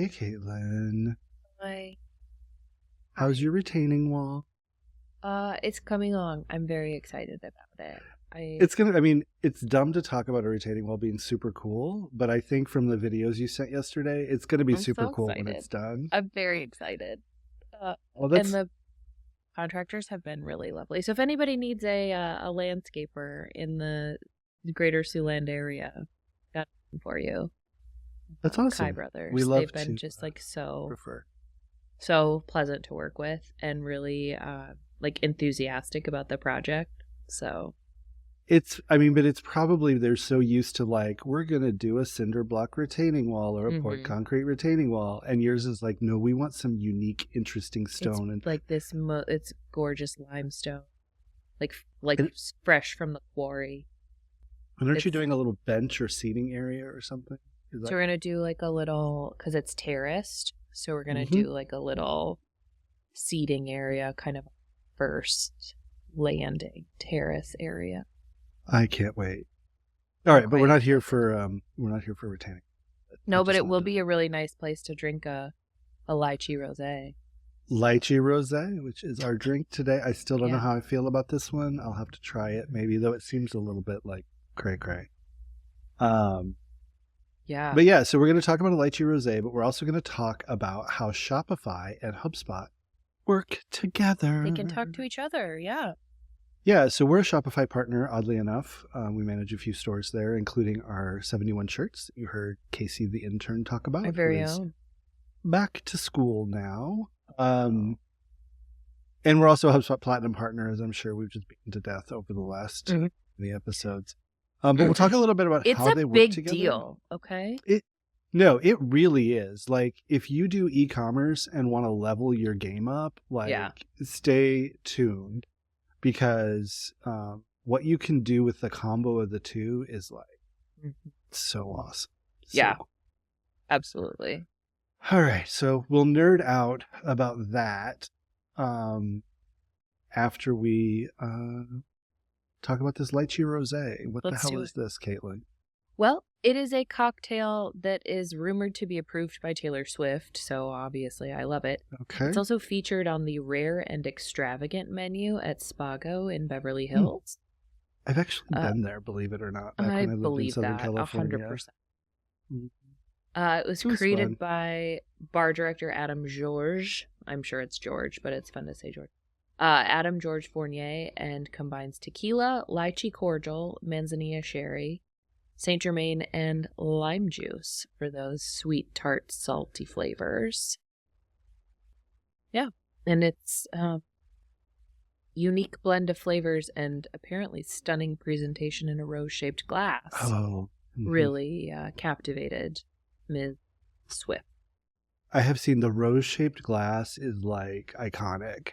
Hey, Caitlin. Hi. How's your retaining wall? It's coming along. I'm very excited about it. It's dumb to talk about a retaining wall being super cool, but I think from the videos you sent yesterday, it's going to be I'm super so cool when excited. it's done. I'm very excited. Well, And the contractors have been really lovely. So if anybody needs a landscaper in the greater Siouxland area, got it for you. That's awesome. Kai Brothers. We love They've been to just like prefer. so pleasant to work with and really like enthusiastic about the project. So But it's probably they're so used to like, we're going to do a cinder block retaining wall or a poured concrete retaining wall. And yours is like, no, we want some unique, interesting stone. It's like this, it's gorgeous limestone, like fresh from the quarry. And aren't you doing a little bench or seating area or something? So we're going to do like a little, because it's terraced. So we're going to do like a little seating area, kind of first landing terrace area. I can't wait. All right, but we're not here for retaining. No, but it will be a really nice place to drink a Lychee Rosé. Lychee Rosé, which is our drink today. I still don't know how I feel about this one. I'll have to try it maybe, though it seems a little bit like cray-cray. Yeah. But yeah, so we're going to talk about a Lychee Rosé, but we're also going to talk about how Shopify and HubSpot work together. They can talk to each other, yeah. Yeah, so we're a Shopify partner, oddly enough. We manage a few stores there, including our 71 shirts that you heard Casey, the intern, talk about. Our very own. Back to school now. And we're also a HubSpot Platinum partner, as I'm sure we've just beaten to death over the last the episodes. But we'll talk a little bit about how they work together. It's a big deal, okay? No, it really is. Like, if you do e-commerce and want to level your game up, stay tuned. Because what you can do with the combo of the two is like so awesome. Yeah, absolutely. All right, so we'll nerd out about that after we talk about this Lychee Rosé. What the hell is this, Caitlin? Well, it is a cocktail that is rumored to be approved by Taylor Swift, so obviously I love it. Okay. It's also featured on the Rare and Extravagant menu at Spago in Beverly Hills. I've actually been there, believe it or not. Back when I believe in Southern California. 100%. It was created by bar director Adam George. I'm sure it's George, but it's fun to say George. Adam George Fournier, and combines tequila, lychee cordial, manzanilla sherry, St-Germain, and lime juice for those sweet, tart, salty flavors. Yeah, and it's a unique blend of flavors and apparently stunning presentation in a rose-shaped glass. Oh. Really captivated Ms. Swift. I have seen the rose-shaped glass is like iconic.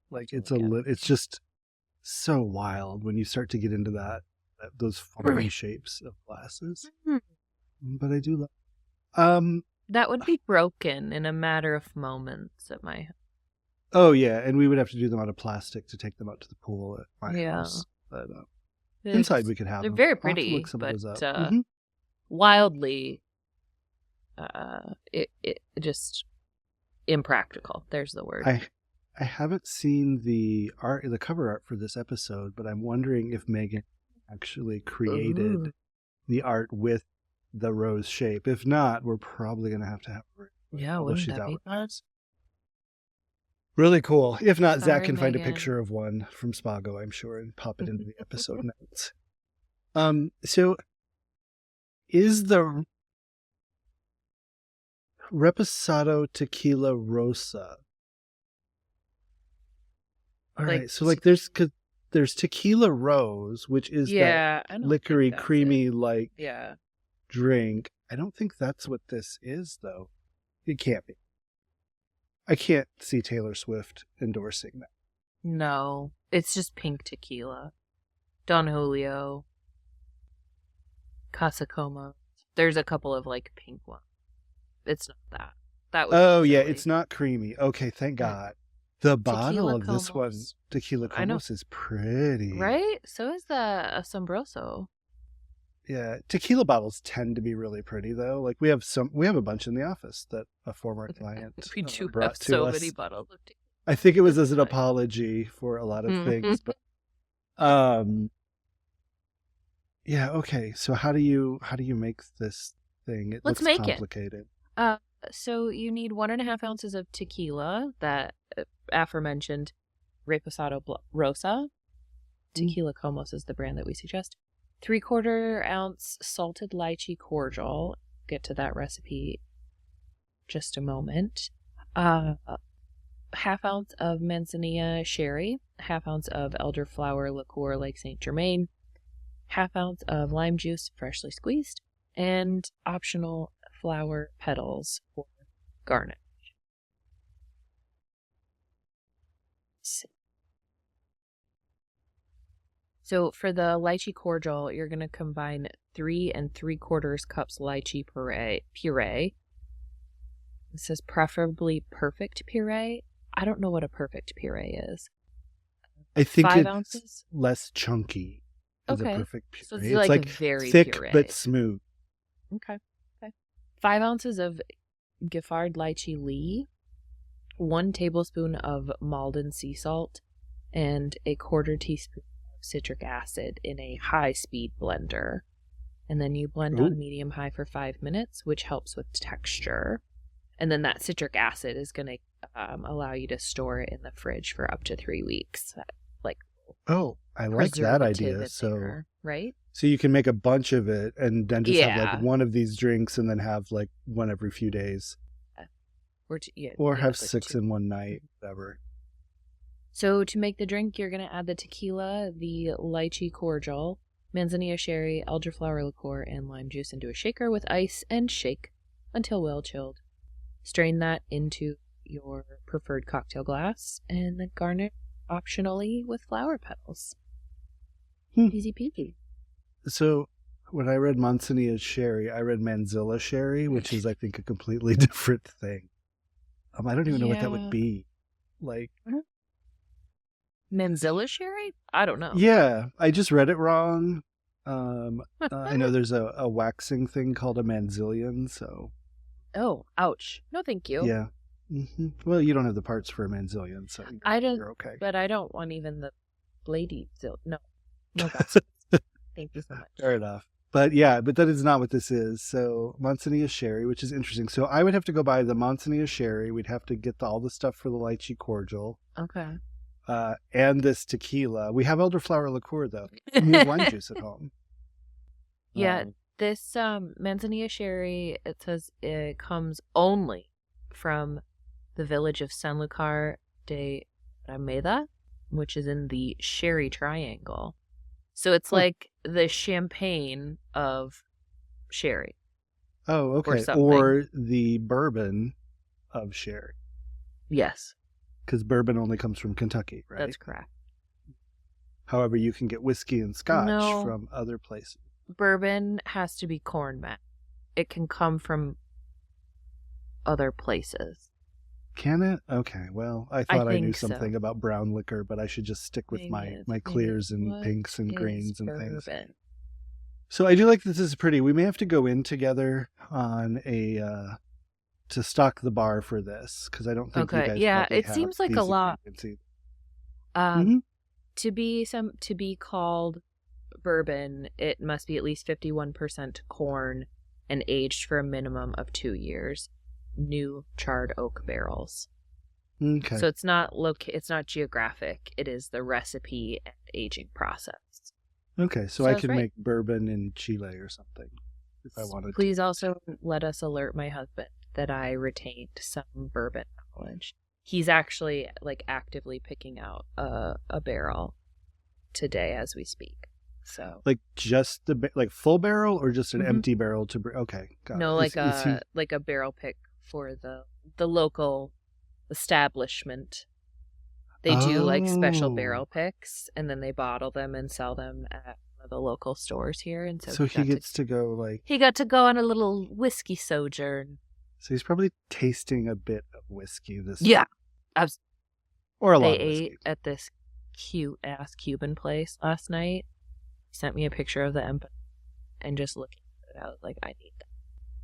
Like it's just so wild when you start to get into those funny shapes of glasses. But I do love. That would be broken in a matter of moments at my house. Oh yeah, and we would have to do them out of plastic to take them out to the pool at my house. But inside we could have them. They're very pretty, but wildly, it just impractical. There's the word. I haven't seen the cover art for this episode, but I'm wondering if Megan actually created the art with the rose shape. If not, we're probably going to have it. Yeah, wouldn't that be fun? Really cool. If not, Zach can find a picture of one from Spago, I'm sure, and pop it into the episode notes. So is the Reposado Tequila Rosa? All right, so there's Tequila Rose, which is that liquory, creamy drink. I don't think that's what this is, though. It can't be. I can't see Taylor Swift endorsing that. No, it's just pink tequila. Don Julio, Casa Como. There's a couple of like pink ones. It's not that. That was it's not creamy. Okay, thank God. The bottle of this one, Tequila Komos, is pretty. Right? So is the Asombroso. Yeah, tequila bottles tend to be really pretty though. Like we have a bunch in the office that a former client we do brought have to so us. many bottles of tequila. I think it was as an apology for a lot of things, but yeah, okay. So how do you make this thing? It Let's looks make complicated. So you need 1.5 ounces of tequila, that aforementioned Reposado Rosa. Tequila Komos is the brand that we suggest. 3/4 ounce salted lychee cordial. Get to that recipe just a moment. 1/2 ounce of manzanilla sherry. 1/2 ounce of elderflower liqueur like St-Germain. 1/2 ounce of lime juice freshly squeezed. And optional flower petals for garnish. So for the lychee cordial, you're going to combine 3 3/4 cups lychee puree. This is preferably perfect puree. I don't know what a perfect puree is. I think 5 it's ounces? less chunky as a perfect puree. So it's like very thick puree. but smooth. Okay. 5 ounces of Giffard lychee lee, 1 tablespoon of Malden sea salt, and a 1/4 teaspoon of citric acid in a high-speed blender. And then you blend on medium-high for 5 minutes, which helps with texture. And then that citric acid is going to allow you to store it in the fridge for up to 3 weeks. I like that idea. So there, right? So you can make a bunch of it and then just have like one of these drinks and then have like one every few days. Or have 6 in one night, whatever. So to make the drink, you're going to add the tequila, the lychee cordial, manzanilla sherry, elderflower liqueur, and lime juice into a shaker with ice and shake until well chilled. Strain that into your preferred cocktail glass and then garnish optionally with flower petals. Easy peasy. So when I read manzanilla sherry, I read manzilla sherry, which is, I think, a completely different thing. I don't even know what that would be. Like manzilla sherry? I don't know. Yeah, I just read it wrong. I know there's a waxing thing called a manzillion, so. Oh, ouch. No, thank you. Yeah. Mm-hmm. Well, you don't have the parts for a manzillion, so you're okay. But I don't want even the bladey. No, thanks. Thank you so much. Fair enough. But yeah, but that is not what this is. So manzanilla sherry, which is interesting. So I would have to go buy the manzanilla sherry. We'd have to get all the stuff for the lychee cordial. Okay. And this tequila. We have elderflower liqueur, though. We have lime juice at home. Yeah, this manzanilla sherry, it says it comes only from the village of Sanlúcar de Rameda, which is in the Sherry Triangle. So it's like the champagne of sherry. Oh, okay. Or the bourbon of sherry. Yes. Because bourbon only comes from Kentucky, right? That's correct. However, you can get whiskey and scotch from other places. Bourbon has to be corn mash. It can come from other places. Can it? Okay. Well, I thought I knew something about brown liquor, but I should just stick with my clears and pinks and greens and things. So I do like that this is pretty. We may have to go in together on to stock the bar for this, because I don't think you guys it seems like a lot. To be called bourbon, it must be at least 51% corn and aged for a minimum of 2 years. New charred oak barrels. Okay. So it's not geographic. It is the recipe and aging process. Okay, so I can make bourbon in Chile or something if I wanted. Please also let us alert my husband that I retained some bourbon knowledge. He's actually actively picking out a barrel today as we speak. So just the full barrel or just an empty barrel to okay. Got no, it. like a barrel pick for the local establishment. They do special barrel picks, and then they bottle them and sell them at one of the local stores here. And so he gets to go he got to go on a little whiskey sojourn. So he's probably tasting a bit of whiskey this yeah, or a lot. They ate at this cute ass Cuban place last night. He sent me a picture of the and just looking at it, I was like, I need that.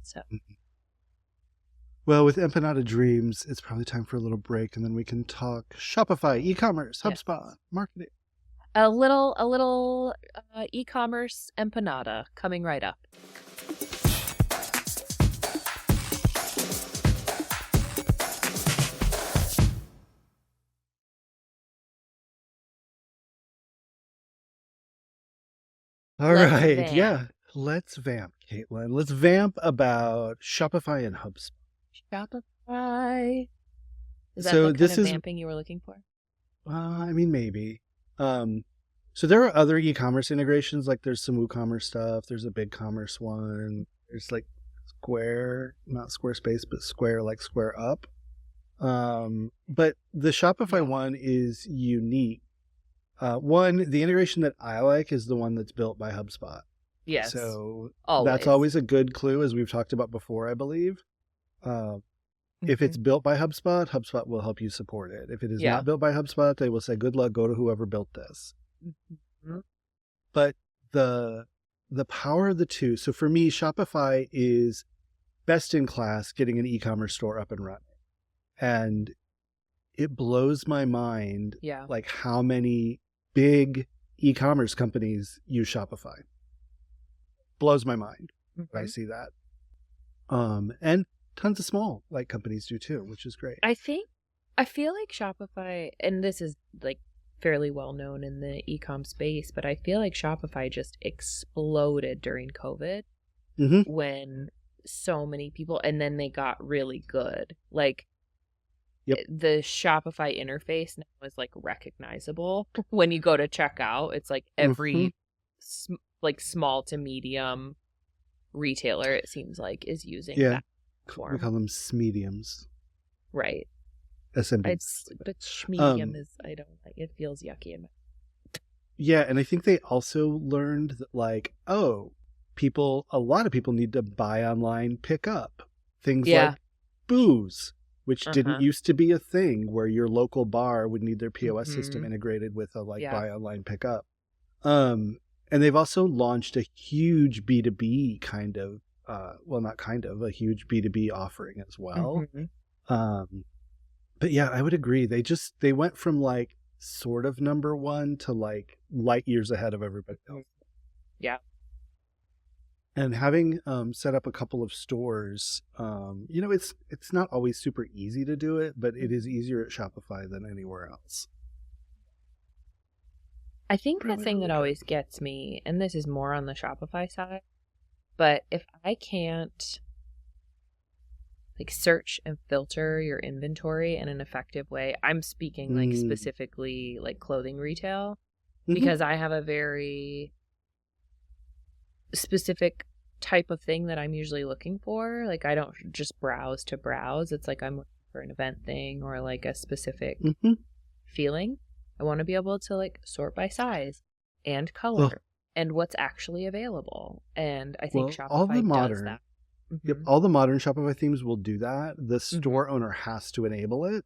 So. Well, with Empanada Dreams, it's probably time for a little break, and then we can talk Shopify, e-commerce, HubSpot, marketing. A little e-commerce empanada coming right up. All right. Yeah. Let's vamp, Caitlin. Let's vamp about Shopify and HubSpot. Shopify. Is that the kind of vamping you were looking for? I mean, maybe. So there are other e-commerce integrations, like there's some WooCommerce stuff. There's a BigCommerce one. There's like Square, not Squarespace, but Square, like Square Up. But the Shopify one is unique. One, the integration that I like is the one that's built by HubSpot. Yes. So that's always a good clue, as we've talked about before, I believe. If it's built by HubSpot, HubSpot will help you support it. If it is not built by HubSpot, they will say, good luck, go to whoever built this. Mm-hmm. But the power of the two, so for me, Shopify is best in class getting an e-commerce store up and running. And it blows my mind like how many big e-commerce companies use Shopify. Blows my mind when I see that. And tons of small like companies do too, which is great. I feel like Shopify, and this is like fairly well known in the e-com space, but I feel like Shopify just exploded during COVID when so many people, and then they got really good. Like the Shopify interface now is like recognizable when you go to checkout. It's like every like small to medium retailer, it seems like, is using that form. We call them SMediums. Right. SMBs. But schmedium is, I don't like, it feels yucky in my... Yeah, and I think they also learned that like, a lot of people need to buy online, pick up things like booze, which didn't used to be a thing, where your local bar would need their POS system integrated with a buy online, pick up. And they've also launched a huge B2B kind of, a huge B2B offering as well. But yeah, I would agree. They went from like sort of number one to like light years ahead of everybody else. Yeah. And having set up a couple of stores, it's not always super easy to do it, but it is easier at Shopify than anywhere else. I think the thing that always gets me, and this is more on the Shopify side, but if I can't like search and filter your inventory in an effective way, I'm speaking like specifically like clothing retail, because I have a very specific type of thing that I'm usually looking for. Like I don't just browse to browse. It's like I'm looking for an event thing or like a specific feeling. I want to be able to like sort by size and color and what's actually available. And I think Shopify does that. Yep, all the modern Shopify themes will do that. The store owner has to enable it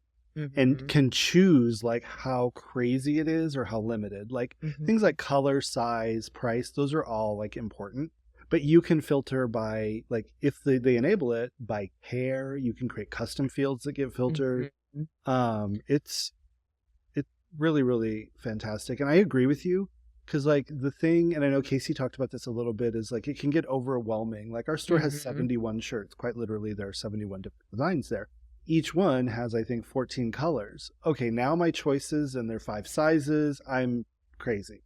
and can choose like how crazy it is or how limited. Like things like color, size, price, those are all like important. But you can filter by like, if they enable it, by pair. You can create custom fields that get filtered. It's really, really fantastic. And I agree with you. Because like the thing, and I know Casey talked about this a little bit, is like it can get overwhelming. Like our store has 71 shirts. Quite literally, there are 71 different designs there. Each one has, I think, 14 colors. Okay, now my choices, and they're 5 sizes. I'm crazy.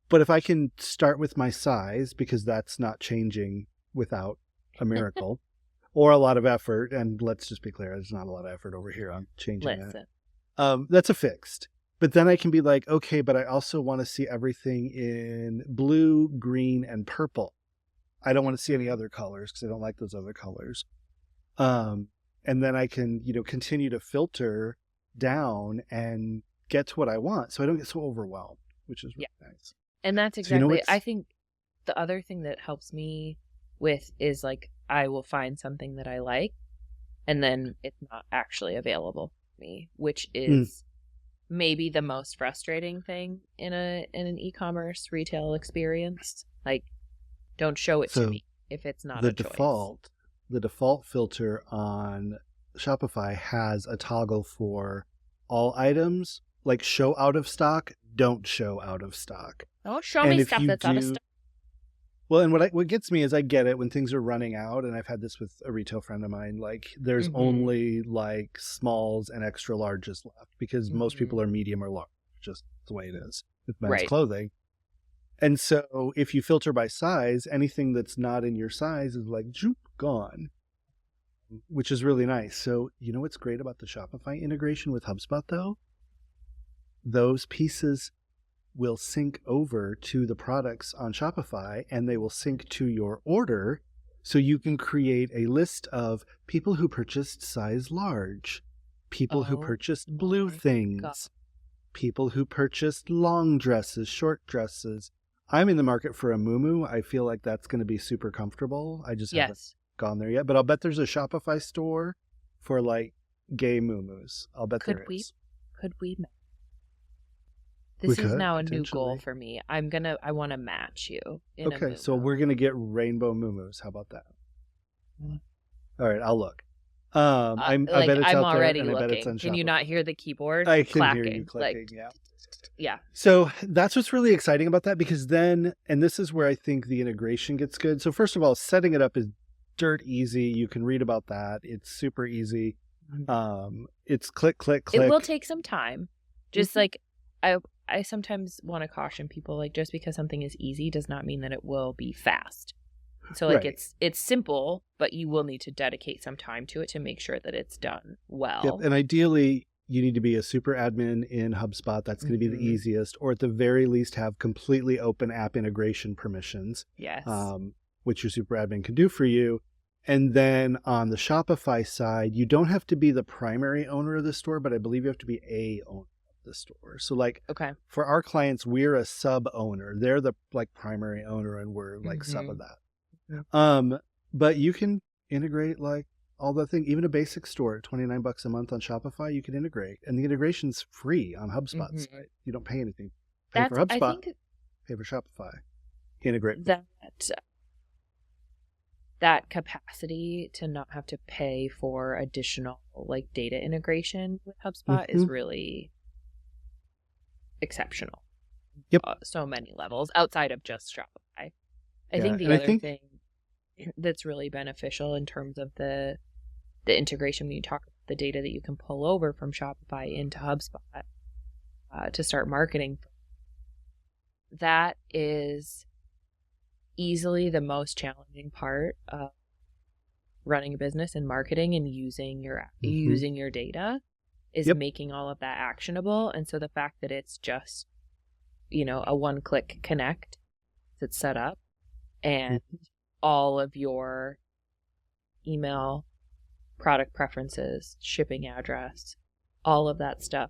But if I can start with my size, because that's not changing without a miracle or a lot of effort, and let's just be clear, there's not a lot of effort over here on changing that. That's a fixed. But then I can be like, okay, but I also want to see everything in blue, green, and purple. I don't want to see any other colors because I don't like those other colors. And then I can, continue to filter down and get to what I want, so I don't get so overwhelmed, which is really nice. And that's exactly, I think the other thing that helps me with is like, I will find something that I like, and then it's not actually available for me, which is maybe the most frustrating thing in an e-commerce retail experience. Like, Don't show it to me if it's not a choice. The default filter on Shopify has a toggle for all items, like show out of stock, don't show out of stock. Don't show me stuff that's out of stock. Well, and what gets me is I get it when things are running out, and I've had this with a retail friend of mine, like there's only like smalls and extra larges left because most people are medium or large, just the way it is with men's clothing. And so if you filter by size, anything that's not in your size is like, zoop, gone, which is really nice. So you know what's great about the Shopify integration with HubSpot though? Those pieces will sync over to the products on Shopify, and they will sync to your order, so you can create a list of people who purchased size large, people who purchased blue things, people who purchased long dresses, short dresses. I'm in the market for a muumuu. I feel like that's going to be super comfortable. I just haven't gone there yet, but I'll bet there's a Shopify store for like gay muumuus. I'll bet there is. Could we? This is now a new goal for me. I want to match you. Okay, so we're going to get rainbow muumuus. How about that? All right, I'll look. I bet it's I'm out already there, and looking. I bet it's on Can you not hear the keyboard? I can clacking? Hear you clicking, yeah. So that's what's really exciting about that, because then, and this is where I think the integration gets good. So first of all, setting it up is dirt easy. You can read about that. It's super easy. It's click, click, click. It will take some time. Just like I sometimes want to caution people, like just because something is easy does not mean that it will be fast. So like it's simple, but you will need to dedicate some time to it to make sure that it's done well. Yep. And ideally, you need to be a super admin in HubSpot. That's going to be the easiest, or at the very least have completely open app integration permissions. Yes. Which your super admin can do for you. And then on the Shopify side, you don't have to be the primary owner of the store, but I believe you have to be a owner of the store. So like for our clients, we're a sub owner. They're the like primary owner, and we're like sub of that. But you can integrate like all the thing, even a basic store at $29 a month on Shopify, you can integrate, and the integration's free on HubSpot's site. You don't pay anything. Pay for HubSpot, pay for Shopify. Integrate. That capacity to not have to pay for additional like data integration with HubSpot is really exceptional. Yep. So many levels outside of just Shopify. I think the other thing that's really beneficial in terms of the integration, when you talk about the data that you can pull over from Shopify into HubSpot to start marketing, that is easily the most challenging part of running a business and marketing and using your data is making all of that actionable. And so the fact that it's just, a one-click connect that's set up, and all of your email, product preferences, shipping address, all of that stuff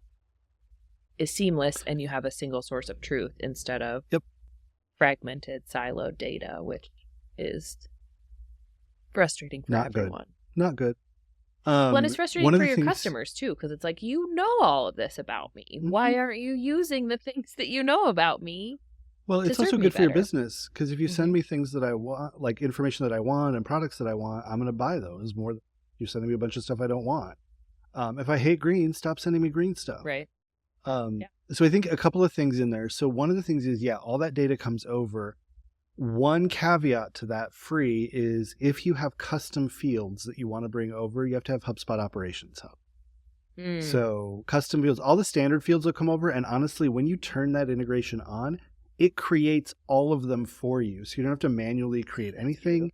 is seamless, and you have a single source of truth instead of fragmented, siloed data, which is frustrating for everyone. Not good. Well, and it's frustrating for your customers too, because it's like, all of this about me. Why aren't you using the things that you know about me? Well, it's also good for your business, because if you send me things that I want, like information that I want and products that I want, I'm going to buy those more than you're sending me a bunch of stuff I don't want. If I hate green, stop sending me green stuff. Right. So I think a couple of things in there. So one of the things is, all that data comes over. One caveat to that free is if you have custom fields that you want to bring over, you have to have HubSpot Operations Hub. So custom fields, all the standard fields will come over. And honestly, when you turn that integration on, it creates all of them for you. So you don't have to manually create anything.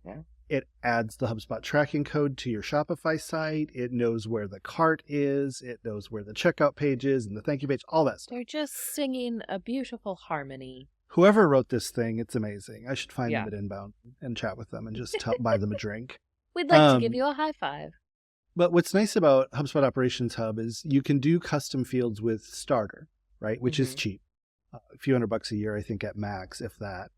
It adds the HubSpot tracking code to your Shopify site. It knows where the cart is. It knows where the checkout page is and the thank you page, all that stuff. They're just singing a beautiful harmony. Whoever wrote this thing, it's amazing. I should find them at Inbound and chat with them and just buy them a drink. We'd like to give you a high five. But what's nice about HubSpot Operations Hub is you can do custom fields with Starter, right? Which is cheap. A few $100 a year, I think, at max, if that.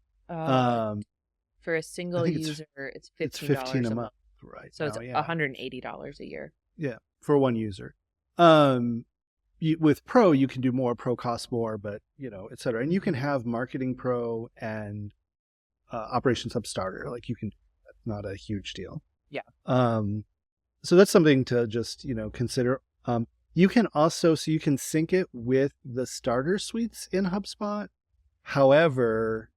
For a single user, it's $15 a month. Right. So it's $180 a year. Yeah, for one user. With Pro, you can do more. Pro costs more, but, et cetera. And you can have Marketing Pro and Operations Hub Starter. Like you can, that's not a huge deal. Yeah. So that's something to just, consider. You can also, so you can sync it with the starter suites in HubSpot. However,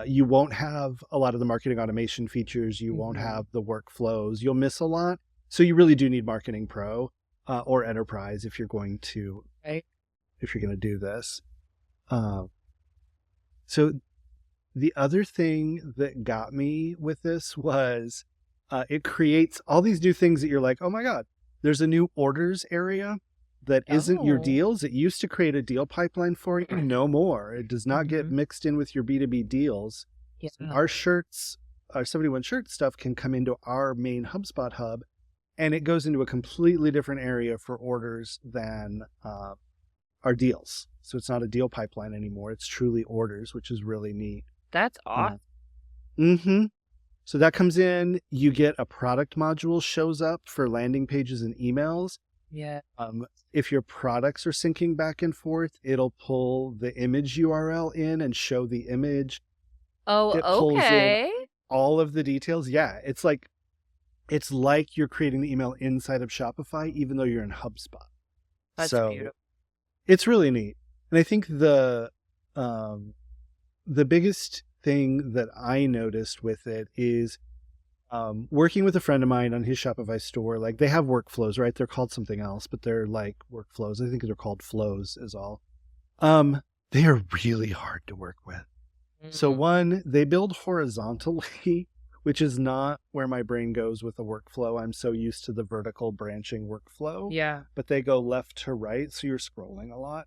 you won't have a lot of the marketing automation features. You won't have the workflows. You'll miss a lot. So you really do need Marketing Pro or Enterprise if you're going to do this. So the other thing that got me with this was it creates all these new things that you're like, oh my God, there's a new orders area that isn't your deals. It used to create a deal pipeline for you. No more. It does not get mixed in with your B2B deals. Yeah. So our shirts, our 71 shirt stuff can come into our main HubSpot hub, and it goes into a completely different area for orders than our deals. So it's not a deal pipeline anymore. It's truly orders, which is really neat. That's awesome. So that comes in, you get a product module shows up for landing pages and emails. Yeah. If your products are syncing back and forth, it'll pull the image URL in and show the image. Oh, it pulls in all of the details. Yeah. It's like you're creating the email inside of Shopify, even though you're in HubSpot. That's beautiful. It's really neat. And I think the biggest thing that I noticed with it is working with a friend of mine on his Shopify store. Like they have workflows, right? They're called something else, but they're like workflows. I think they're called flows is all. They are really hard to work with. So one, they build horizontally, which is not where my brain goes with a workflow. I'm so used to the vertical branching workflow. Yeah. But they go left to right, so you're scrolling a lot.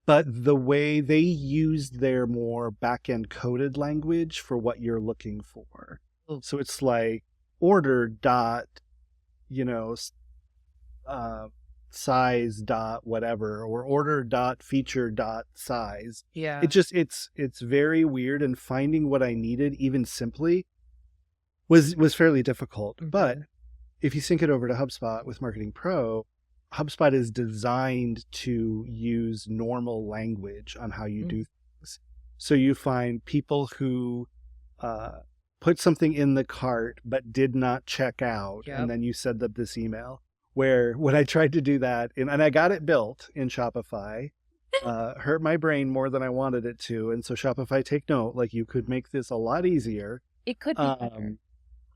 But the way they use their more back-end coded language for what you're looking for. So it's like order dot, size dot whatever, or order dot feature dot size. Yeah. It's very weird, and finding what I needed even simply was fairly difficult. But if you sync it over to HubSpot with Marketing Pro, HubSpot is designed to use normal language on how you do things. So you find people who put something in the cart but did not check out, and then you send them this email. Where when I tried to do that, and I got it built in Shopify, hurt my brain more than I wanted it to. And so Shopify, take note, like you could make this a lot easier. It could be better.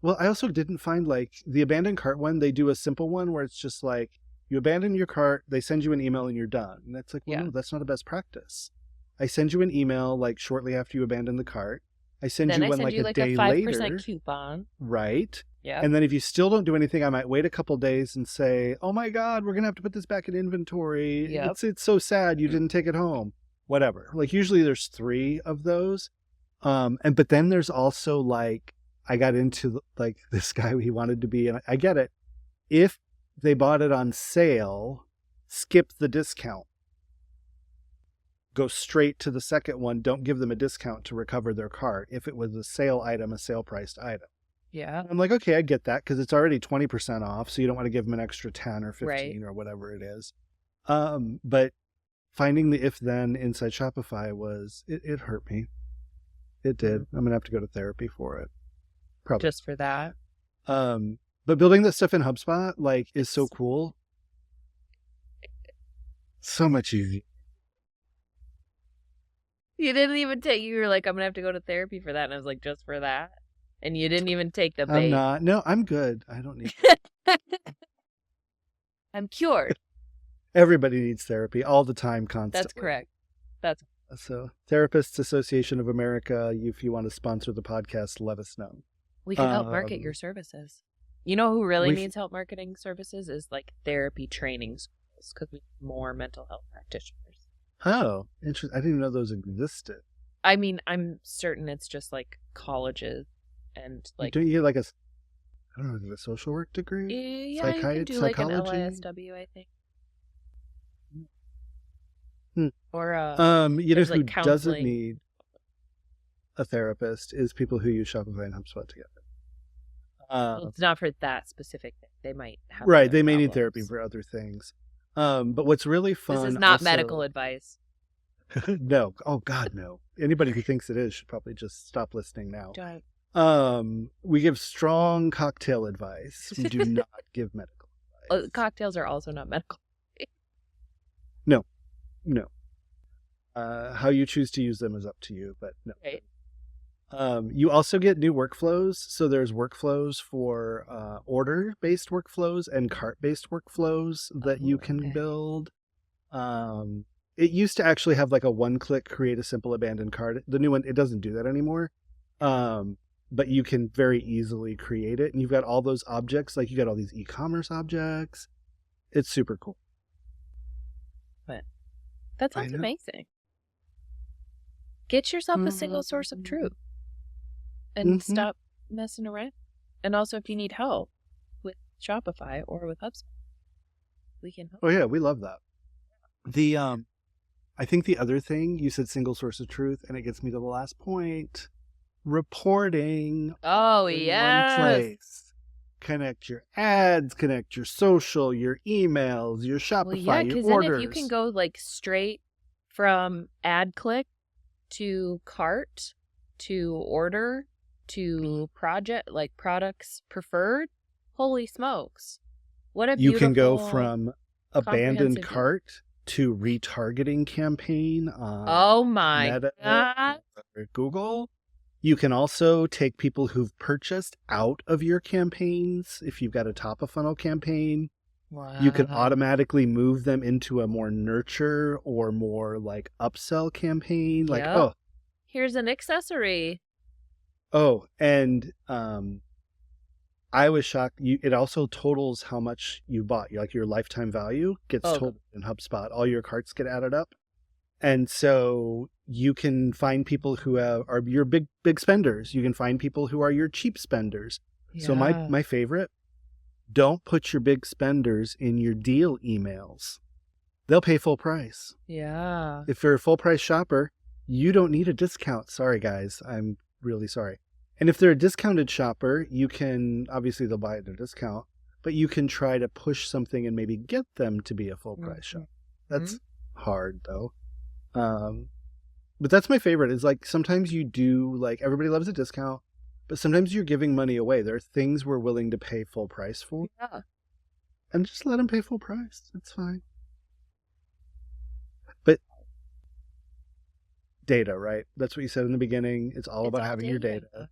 Well, I also didn't find like the abandoned cart one. They do a simple one where it's just like, you abandon your cart, they send you an email and you're done. And that's like, well, no, that's not a best practice. I send you an email like shortly after you abandon the cart. I send you one like a day later. 5% coupon. Right. Yeah. And then if you still don't do anything, I might wait a couple days and say, oh my God, we're going to have to put this back in inventory. Yep. It's so sad you didn't take it home. Whatever. Like usually there's 3 of those. But then there's also like, I got into like this guy, he wanted to be, and I get it. If they bought it on sale, skip the discount. Go straight to the second one. Don't give them a discount to recover their cart. If it was a sale item, a sale priced item. Yeah. I'm like, okay, I get that because it's already 20% off. So you don't want to give them an extra 10 or 15 or whatever it is. But finding the if then inside Shopify it hurt me. It did. I'm going to have to go to therapy for it. Probably. Just for that. But building that stuff in HubSpot like is so cool. So much easier. You didn't even you were like, I'm going to have to go to therapy for that. And I was like, just for that? And you didn't even take the bait. I'm not. No, I'm good. I don't need I'm cured. Everybody needs therapy all the time, constantly. That's correct. So Therapists Association of America, if you want to sponsor the podcast, let us know. We can help market your services. You know who really needs help marketing services is like therapy training schools, because we need more mental health practitioners. Oh, interesting. I didn't even know those existed. I mean, I'm certain it's just like colleges and like. Don't you get like a social work degree? Yeah, you can do like an LISW, I think. Or you know who like doesn't need a therapist is people who use Shopify and HubSpot together. Well, it's not for that specific thing. They might have they may need therapy for other things. But what's really fun. This is not medical advice. No. Oh God, no. Anybody who thinks it is should probably just stop listening now. Don't. We give strong cocktail advice. We do not give medical advice. Cocktails are also not medical. No. How you choose to use them is up to you, but no. Right. You also get new workflows. So there's workflows for order-based workflows and cart-based workflows that you can build. It used to actually have like a one-click create a simple abandoned cart. The new one, it doesn't do that anymore. But you can very easily create it. And you've got all those objects, like you got all these e-commerce objects. It's super cool. But that sounds amazing. Get yourself a single source of truth and stop messing around. And also, if you need help with Shopify or with HubSpot, we can help. Oh yeah, we love that. I think the other thing, you said single source of truth, and it gets me to the last point. Reporting. Oh, yes. One place. Connect your ads, connect your social, your emails, your Shopify, your orders. Then if you can go like straight from ad click to cart to order to project, like products preferred, holy smokes. What a beautiful, you can go from abandoned cart to retargeting campaign on Meta or Google. You can also take people who've purchased out of your campaigns. If you've got a top of funnel campaign, you can automatically move them into a more nurture or more like upsell campaign. Like, here's an accessory. Oh, and I was shocked. It also totals how much you bought. Like your lifetime value gets totaled in HubSpot. All your carts get added up. And so you can find people who are your big spenders. You can find people who are your cheap spenders. Yeah. So my favorite, don't put your big spenders in your deal emails. They'll pay full price. Yeah. If you're a full price shopper, you don't need a discount. Sorry, guys. I'm really sorry. And if they're a discounted shopper, you can, obviously they'll buy it at a discount, but you can try to push something and maybe get them to be a full price shop. That's hard though. But that's my favorite is like, sometimes you do like, everybody loves a discount, but sometimes you're giving money away. There are things we're willing to pay full price for. Yeah. And just let them pay full price. It's fine. But data, right? That's what you said in the beginning. It's all about having your data.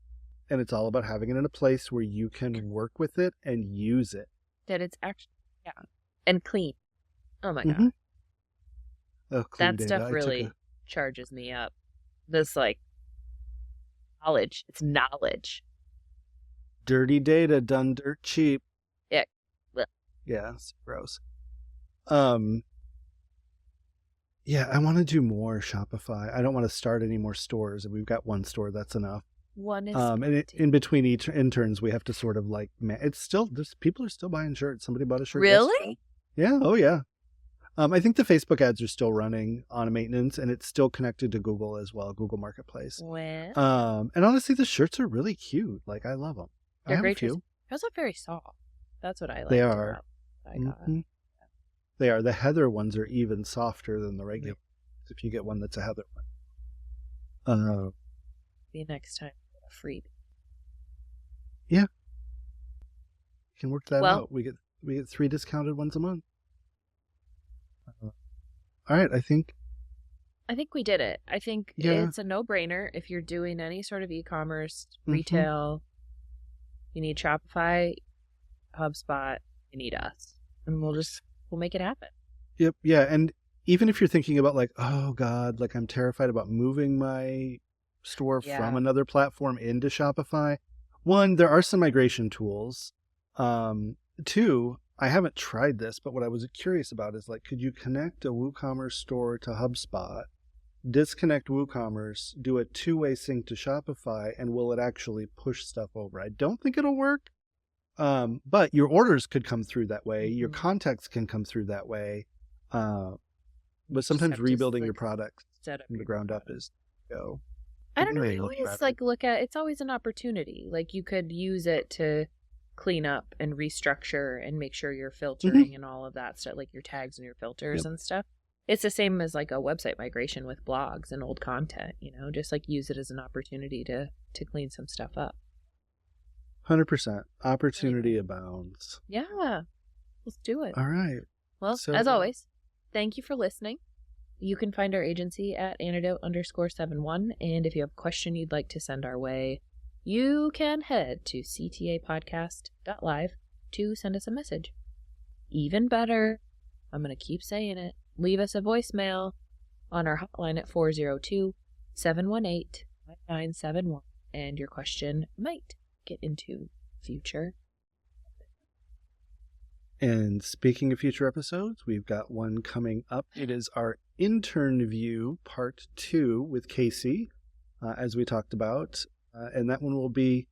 And it's all about having it in a place where you can work with it and use it. That it's actually, and clean. Oh my God. Oh, that data. Stuff really charges me up. This like knowledge. It's knowledge. Dirty data done dirt cheap. Yeah. Yeah, it's gross. Yeah, I want to do more Shopify. I don't want to start any more stores. If we've got one store, that's enough. One is and in between each interns, we have to sort of like, it's still, people are still buying shirts. Somebody bought a shirt. Really? Yesterday. Yeah. Oh yeah. I think the Facebook ads are still running on maintenance, and it's still connected to Google as well, Google Marketplace. Well. And honestly, the shirts are really cute. Like, I love them. They're great. They're also very soft. That's what I like. They are. They are. The heather ones are even softer than the regular. If you get one that's a heather one. Be next time a freebie. Yeah. You can work that out. We get 3 discounted ones a month. All right, I think we did it. I think it's a no-brainer if you're doing any sort of e-commerce, retail. You need Shopify, HubSpot, you need us. And we'll make it happen. Yep, yeah, and even if you're thinking about like, oh God, like I'm terrified about moving my store from another platform into Shopify. 1, there are some migration tools. 2, I haven't tried this, but what I was curious about is like, could you connect a WooCommerce store to HubSpot, disconnect WooCommerce, do a 2-way sync to Shopify, and will it actually push stuff over? I don't think it'll work, but your orders could come through that way. Your contacts can come through that way. But sometimes rebuilding your product from the ground up is go. I don't know. I always like look at it's always an opportunity. Like you could use it to clean up and restructure and make sure you're filtering and all of that stuff, like your tags and your filters and stuff. It's the same as like a website migration with blogs and old content, just like use it as an opportunity to clean some stuff up. 100%. Opportunity abounds. Yeah. Let's do it. All right. Well, as always, thank you for listening. You can find our agency at Antidote_71. And if you have a question you'd like to send our way, you can head to ctapodcast.live to send us a message. Even better, I'm going to keep saying it, leave us a voicemail on our hotline at 402-718-5971, and your question might get into future. And speaking of future episodes, we've got one coming up. It is our intern view part 2 with Casey, as we talked about. And that one will be,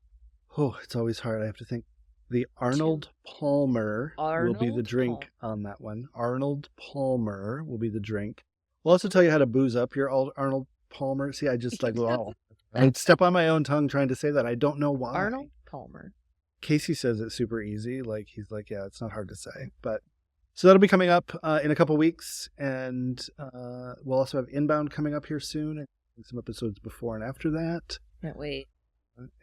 it's always hard. I have to think. The Arnold Palmer will be the drink on that one. Arnold Palmer will be the drink. We'll also tell you how to booze up your Arnold Palmer. See, I just I'd step on my own tongue trying to say that. I don't know why. Arnold Palmer. Casey says it's super easy. He's like, yeah, it's not hard to say. But so that'll be coming up in a couple weeks. And we'll also have Inbound coming up here soon. And some episodes before and after that. Can't wait.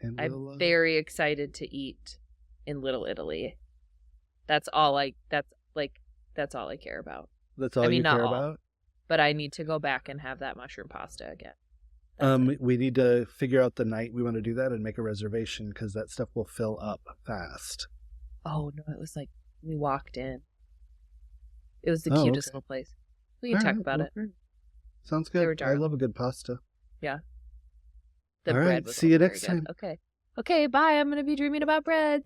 I'm very excited to eat in Little Italy. That's all I care about. That's all you care about? But I need to go back and have that mushroom pasta again. We need to figure out the night we want to do that and make a reservation because that stuff will fill up fast. Oh no, it was like we walked in. It was the cutest little place. We can talk about it. Sounds good. I love a good pasta. Yeah. The bread was see you next time. Okay, bye. I'm going to be dreaming about bread.